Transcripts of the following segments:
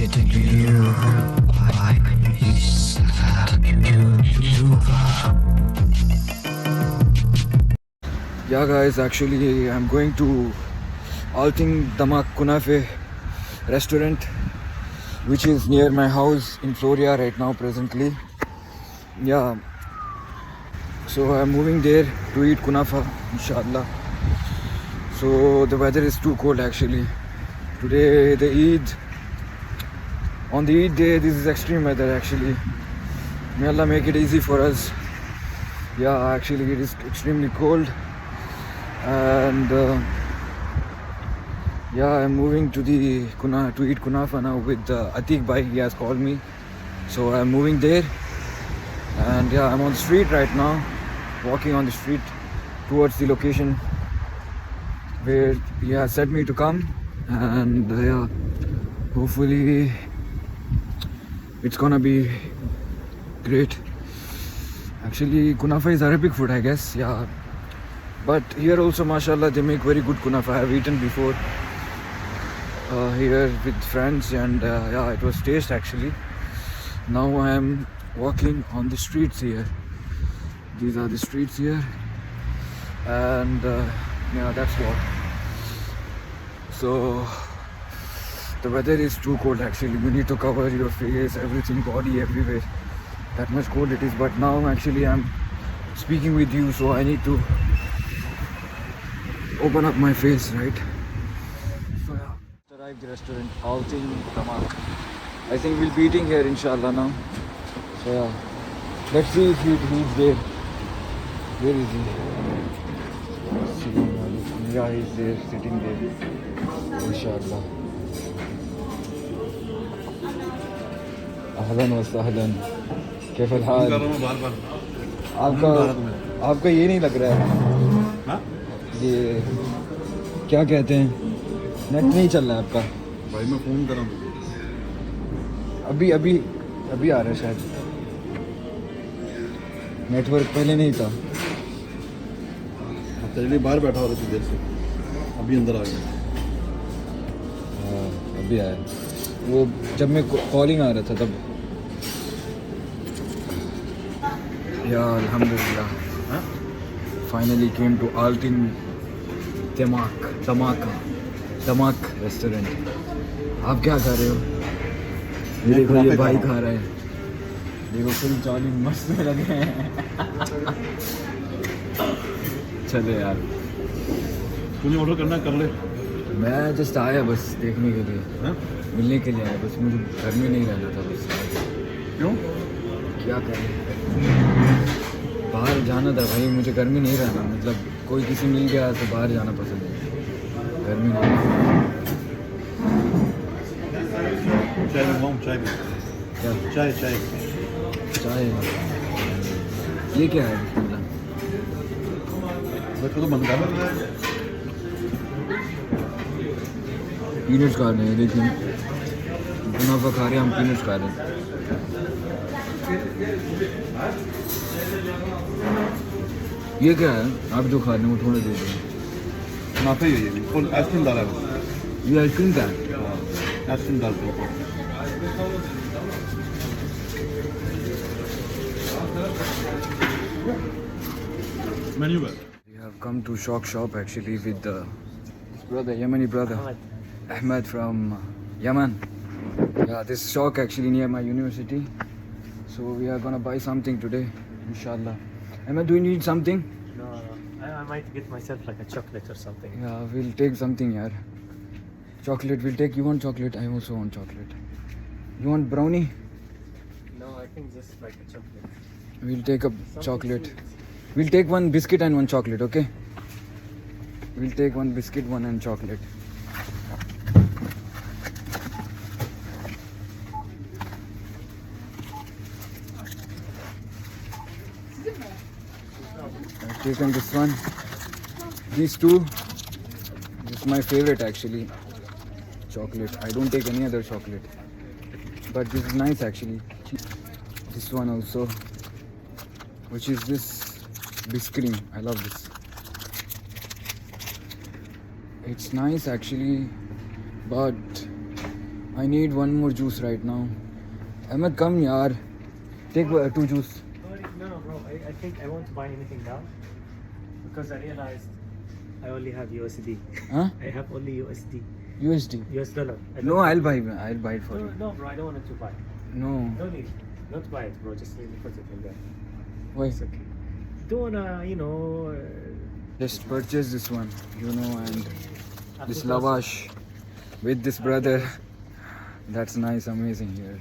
Yeah guys, actually I'm going to Alting Damak Kunafe restaurant, which is near my house in Floria right now presently. Yeah, so I'm moving there to eat kunafa inshallah. So the weather is too cold actually. Today the Eid, on the Eid day, this is extreme weather actually. May Allah make it easy for us. Yeah, actually it is extremely cold. And yeah, I'm moving to the to eat kunafa now with Atiq bhai. He has called me, so I'm moving there. And yeah, I'm on the street right now, walking on the street towards the location where he has said me to come. And yeah, hopefully it's gonna be great. Actually, kunafa is Arabic food, I guess. Yeah, but here also, mashallah, they make very good kunafa. I have eaten before here with friends, and yeah, it was taste actually. Now I am walking on the streets here. These are the streets here, and yeah, that's what. So the weather is too cold actually. You need to cover your face, everything, body, everywhere. That much cold it is. But now actually I'm speaking with you, so I need to open up my face, right? So yeah, arrived the restaurant, Alting Damak. I think we'll be eating here inshallah now. So yeah, let's see if he's there. Where is he? Yeah, he's there, sitting there. Inshallah. अहलन व सहलन कैफ हाल आपका ये नहीं लग रहा है ये क्या कहते हैं नेट नहीं चल रहा है आपका भाई मैं फ़ोन कर रहा हूँ अभी अभी अभी आ रहा है शायद नेटवर्क पहले नहीं था तेरे लिए बाहर बैठा हो रहा थी देर से अभी अंदर आ गया अभी आया वो जब मैं कॉलिंग आ रहा था तब या अल्हम्दुलिल्लाह finally came to Alting Damak restaurant. आप क्या खा रहे हो? ये देखो ये भाई खा रहा है. देखो फुल चाली मस्त में लगे हैं. चले यार तूने ऑर्डर करना कर ले. मैं जस्ट आया बस देखने के लिए मिलने के लिए आया बस. मुझे घर में नहीं रहना था बस. क्यों क्या करें बाहर जाना था भाई. मुझे घर में नहीं रहना. मतलब कोई किसी मिल गया तो बाहर जाना पसंद है. घर में नहीं. चाय मंगवाऊँ चाय क्या चाय चाय चाय ये क्या है? बच्चों तो बंद कर पीनट्स खा रहे हैं. लेकिन मुनाफा खा रहे हैं हम. पीनट्स खा रहे हैं. ये क्या है आप जो खा रहे हैं वो थोड़ा दे दो. मुनाफा ही है. फुल आइसक्रीम डाला है. ये आइसक्रीम का है. आइसक्रीम डालते हैं. मेन्यू है. We have come to shop actually with the brother, Yemeni brother Ahmed from Yemen. Yeah, this shop actually near my university. So we are gonna buy something today, inshallah. Ahmed, do you need something? No, I might get myself like a chocolate or something. Yeah, we'll take something, yaar. Chocolate, we'll take. You want chocolate? I also want chocolate. You want brownie? No, I think just like a chocolate. We'll take a Something chocolate. sweet. We'll take one biscuit and one chocolate, okay? We'll take one biscuit, one and chocolate. I've taken this one. These two. This is my favorite actually. Chocolate. I don't take any other chocolate. But this is nice actually. This one also. Which is this biscuit. I love this. It's nice actually, but I need one more juice right now. Ahmed, come yaar. Take two juice. No, bro. I think I won't buy anything now because I realized I only have USD. Huh? I have only USD. USD. US dollar. I No, don't- I'll buy it for No, you. no, bro. I don't want it to buy. No. No need. Not buy it, bro. Just leave it, put it in there. Why? It's okay. Don't wanna, Just purchase this one, and this 2,000. lavash with this brother. That's nice, amazing here.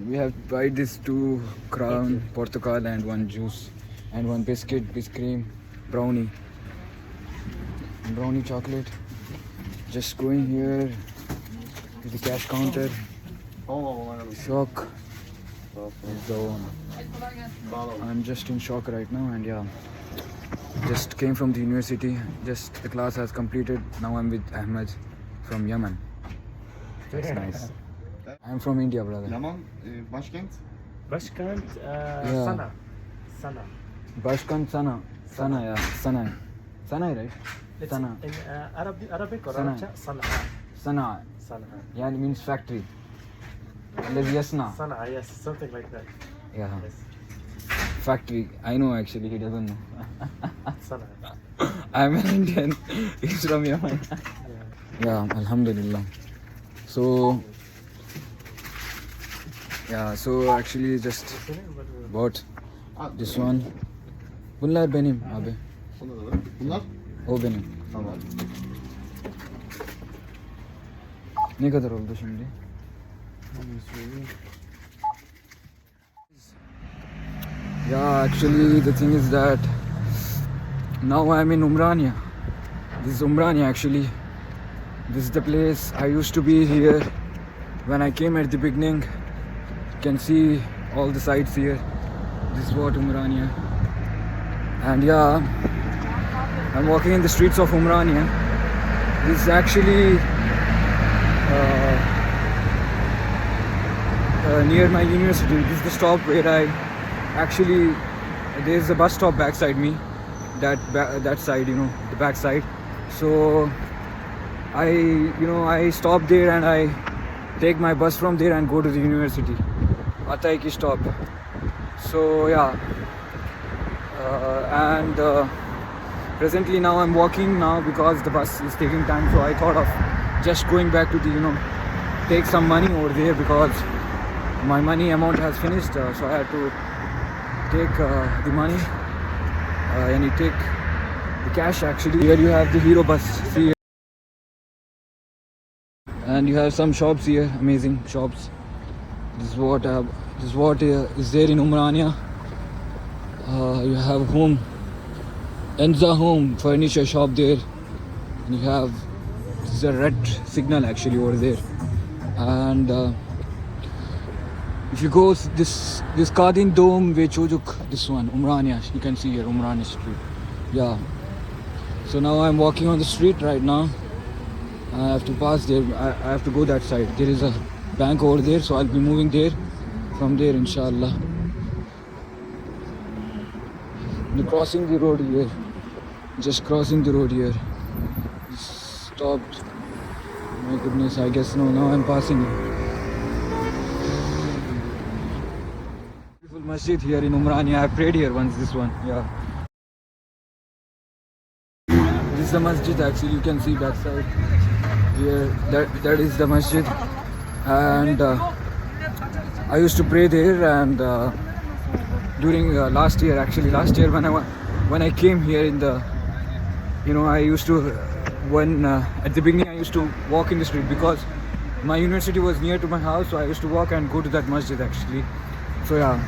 We have tried this 2 crown, portugal and 1 juice and 1 biscuit, cream, brownie chocolate. Just going here to the cash counter. Shock. So I'm just in shock right now, and yeah, just came from the university. Just the class has completed. Now I'm with Ahmed from Yemen. That's nice. I'm from India, brother. Yaman, başkent. Bashkant, Yeah. Sana. Bashkan Sana, yeah, Sana, right? It's Sana, in Arabic or Sana. Arabcha? Sana. Sana. Yeah, it means factory. Yasna. Sana, yes, something like that. Yeah, Yes. factory. I know actually. He doesn't know. Sana. I'm an Indian. He's from Yemen. Yeah. Yeah, Alhamdulillah. So actually just bought this one. Bunlar benim abi. Bunlar? O benim. Tamam. Ne kadar oldu şimdi? Yeah, actually the thing is that now I'm in Umrania. This is Umrania actually. This is the place I used to be here when I came at the beginning. You can see all the sights here. This is what Umrania. And yeah, I'm walking in the streets of Umrania. This is actually near my university. This is the stop where I actually, there's a bus stop backside me, that side, the back side. So I stop there and I take my bus from there and go to the university. Atai ki stop. So yeah, and presently now I'm walking now because the bus is taking time. So I thought of just going back to the take some money over there because my money amount has finished. So I had to take the money and you take the cash actually. Here you have the Hero bus. See, and you have some shops here, amazing shops. This is what is there in Umrania. You have home, Enza Home furniture shop there, and you have, this is a red signal actually over there. And if you go this Kadin Dome ve Çocuk, this one Umrania, you can see here Umrania street. Yeah, so now I'm walking on the street right now. I have to pass there. I have to go that side. There is a bank over there, so I'll be moving there from there, inshallah. Crossing the road here. Just crossing the road here. Stopped. My goodness, I guess no. Now I'm passing. Beautiful masjid here in Umrania. I prayed here once. This one, yeah. This is the masjid actually. You can see that side. Here, that is the masjid, and I used to pray there. And during last year when I came here in the, I used to at the beginning I used to walk in the street because my university was near to my house, so I used to walk and go to that masjid actually. So yeah,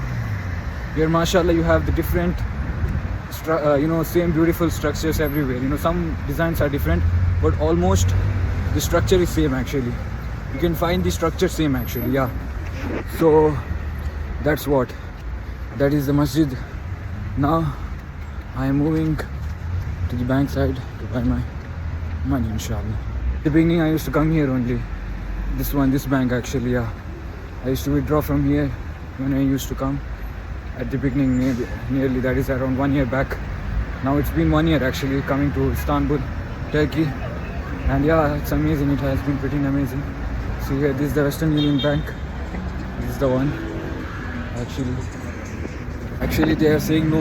here mashallah you have the different same beautiful structures everywhere. Some designs are different, but almost the structure is same actually. You can find the structure same actually, yeah. So that is the masjid. Now I am moving to the bank side to buy my money, inshallah. At the beginning I used to come here only. This bank actually, yeah. I used to withdraw from here when I used to come at the beginning, nearly that is around 1 year back. Now it's been 1 year actually coming to Istanbul, Turkey. And yeah, it's amazing. It has been pretty amazing. See here, this is the Western Union Bank. This is the one. Actually, they are saying no.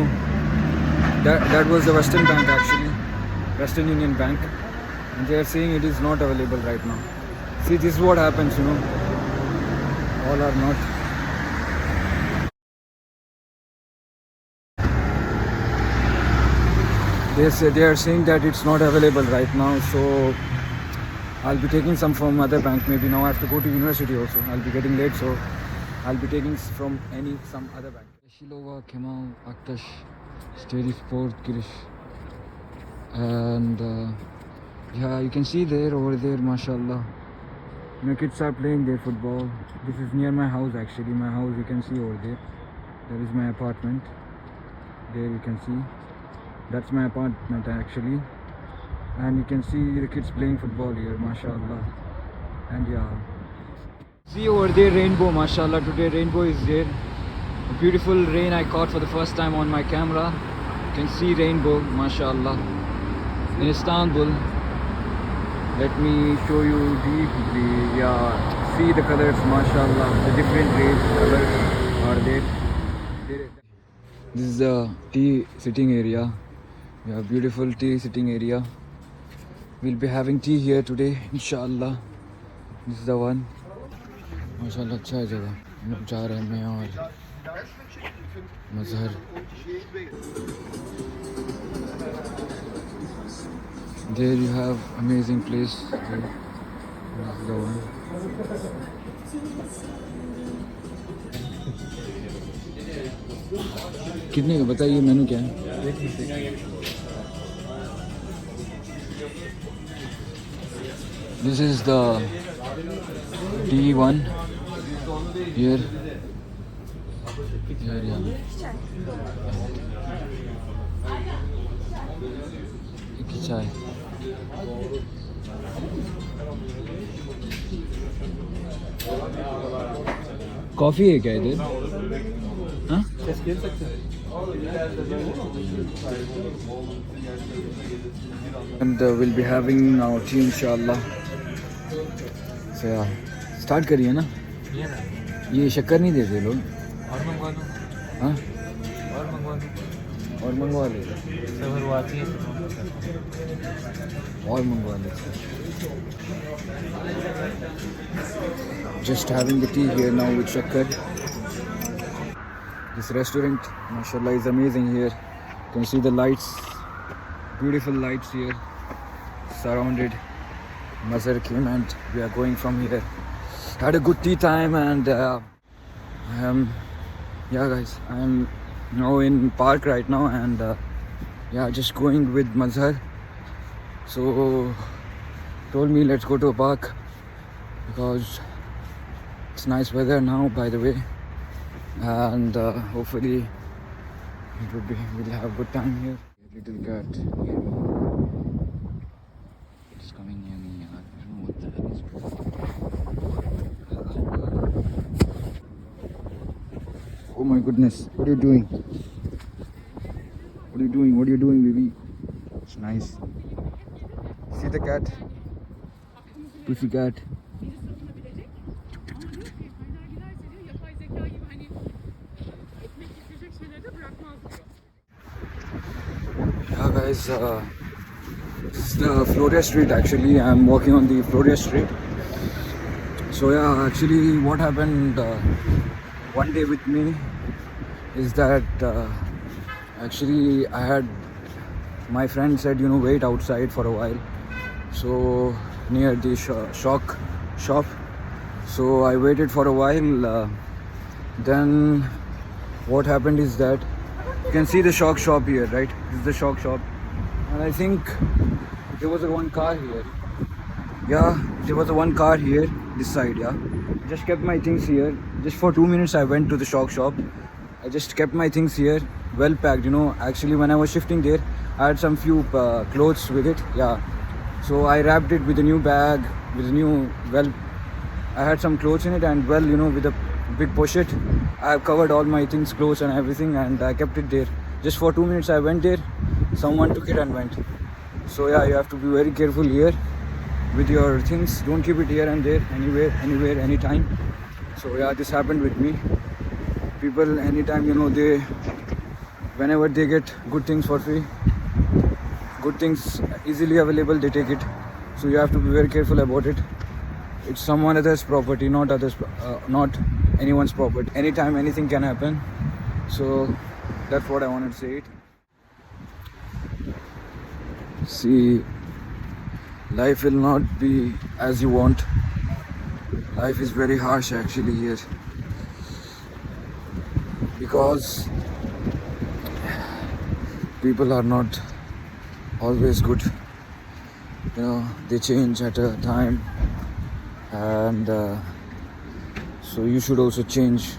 That was the Western Bank actually, Western Union Bank, and they are saying it is not available right now. See, this is what happens, you know. All are not. They are saying that it's not available right now, so I'll be taking some from other bank. Maybe now I have to go to university also. I'll be getting late, so I'll be taking from some other bank. Shilova, Kemal, Aktash, Stady Sport, Girish, and yeah, you can see there over there, mashallah. You know, kids are playing their football. This is near my house actually. My house, you can see over there. There is my apartment. There you can see. That's my apartment actually. And you can see the kids playing football here, mashallah. And yeah, see over there rainbow, mashallah. Today rainbow is there. A beautiful rain I caught for the first time on my camera. You can see rainbow, mashallah, in Istanbul. Let me show you deeply. Yeah, see the colors, mashallah. The different rays, colors are there. This is the tea sitting area. Yeah, beautiful tea sitting area. We'll be having tea here today, inshallah. This is the one. MashaAllah, अच्छा है जगह. हम लोग जा रहे हैं मैं और मजहर. There you have amazing place. There. This is the one. कितने का बताइए मेनू क्या है? This is the D1 here. Here, yeah. एक चाय. कॉफी है क्या इधर? हाँ? And we'll be having our tea inshallah. So yeah, start करिए ना. ये शक्कर नहीं देते लोग. और मंगवा दो. हाँ? और मंगवा दो. और मंगवा ले. सब आती है. और मंगवा ले. Just having the tea here now with shakkar. This restaurant, mashallah, is amazing here. You can see the lights, beautiful lights here, surrounded. Mazhar came and we are going from here. Had a good tea time and yeah guys, I am now in park right now and yeah, just going with Mazhar. So told me let's go to a park because it's nice weather now, by the way, and hopefully we'll have good time here. Little cat near me. It's coming near me. I don't know what the hell is going on. Oh my goodness, what are you doing? What are you doing? What are you doing, baby? It's nice. See the cat? Pussy cat. Yeah guys, this is the Floria Street actually. I'm walking on the Floria Street. So yeah, actually what happened one day with me is that actually I had, my friend said, you know, wait outside for a while. So near the shop. So I waited for a while. Then what happened is that you can see the shop here, right? This is the shop, and I think there was one car here. Yeah, there was one car here, this side. Yeah, just kept my things here. Just for 2 minutes, I went to the shop. I just kept my things here, well packed. You know, actually when I was shifting there, I had some few clothes with it. Yeah, so I wrapped it with a new bag, with a new, well, I had some clothes in it, and well, you know, with a big pochette, I have covered all my things, clothes and everything, and I kept it there. Just for 2 minutes I went there, someone took it and went. So yeah, you have to be very careful here. with your things. Don't keep it here and there, anywhere, anytime. So yeah, this happened with me. People anytime, they whenever they get good things for free, good things easily available, they take it. So you have to be very careful about it. It's someone else's property, not not anyone's property. Anytime anything can happen. So that's what I wanted to say it. See, life will not be as you want. Life is very harsh actually here, because people are not always good. They change at a time, and so you should also change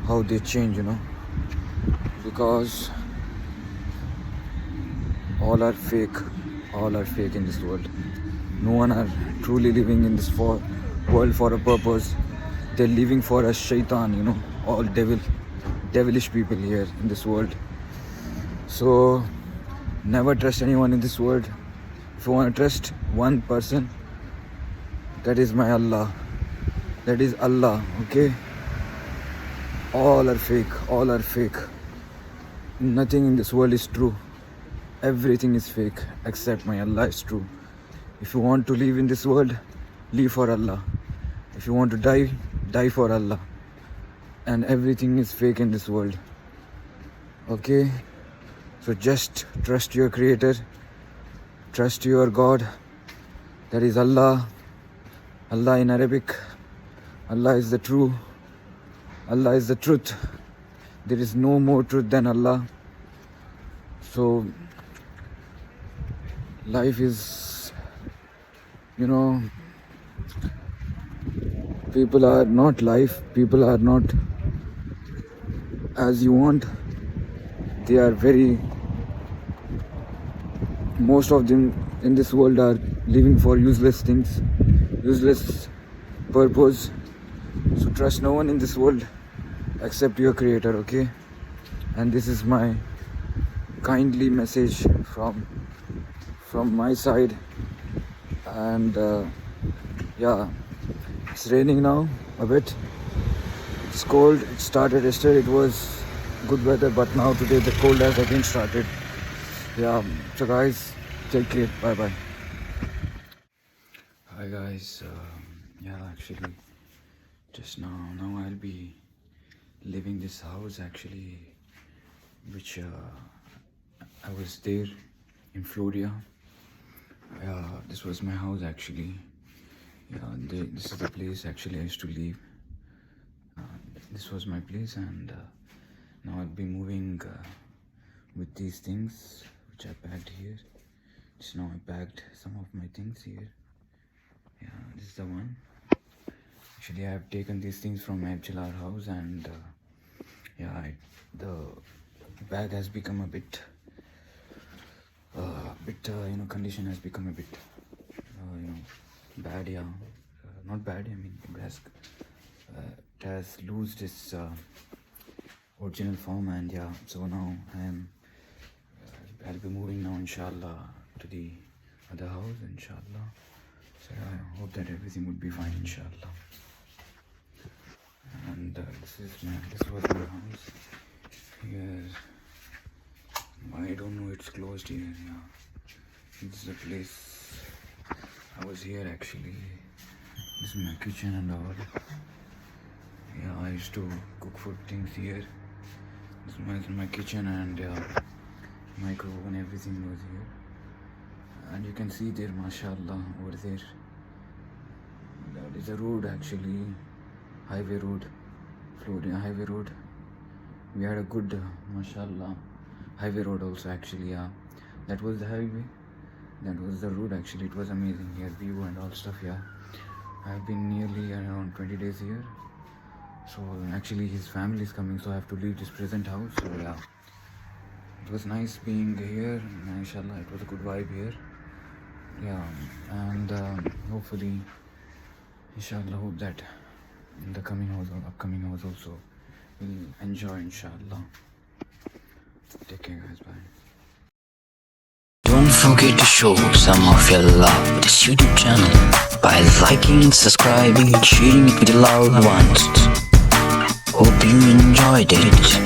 how they change, because all are fake in this world. No one are truly living in this world for a purpose. They're living for a shaitan, all devilish people here in this world. So never trust anyone in this world. If you want to trust one person, that is my Allah. That is Allah, okay? All are fake. Nothing in this world is true. Everything is fake except my Allah is true. If you want to live in this world, live for Allah. If you want to die, die for Allah. And everything is fake in this world. Okay? So just trust your Creator. Trust your God. That is Allah. Allah in Arabic. Allah is the true. Allah is the truth. There is no more truth than Allah. So life is, people are not life. People are not as you want. They are most of them in this world are living for useless things, useless purpose. So trust no one in this world except your Creator, okay? And this is my kindly message from my side. And yeah, it's raining now a bit. It's cold. It started yesterday. It was good weather, but now today the cold has again started. Yeah, so guys, take care. Bye bye. Hi guys. Yeah, actually, just now I'll be leaving this house actually, which I was there in Florida. This was my house actually. Yeah, this is the place actually I used to live. This was my place, and now I'll be moving with these things which I packed here. Just now I packed some of my things here. Yeah, this is the one. Actually, I have taken these things from my FJLR house, and yeah, the bag has become a bit, condition has become a bit, bad. Yeah, not bad. I mean, it has lost its original form, and yeah. So now I'll be moving now, inshallah, to the other house, inshallah. So I hope that everything would be fine, inshallah. And this was my house. Here, I don't know, it's closed here. Yeah, this is the place I was here actually. This is my kitchen and all. Yeah, I used to cook food things here. This is my kitchen, and micro oven, everything was here. And you can see there, mashallah, over there. That is a road actually, highway road, Florida highway road. We had a good, mashallah, highway road also actually. Yeah, that was the highway. That was the road actually. It was amazing here, view and all stuff. Yeah, I've been nearly around 20 days here. So actually his family is coming, so I have to leave this present house. So yeah, it was nice being here. Inshallah, it was a good vibe here. Yeah, and hopefully, inshallah, hope that in the upcoming house also we'll enjoy, inshallah. Take care guys, bye. Don't forget to show some of your love to this YouTube channel by liking, subscribing, and sharing it with your loved ones. Hope you enjoyed it.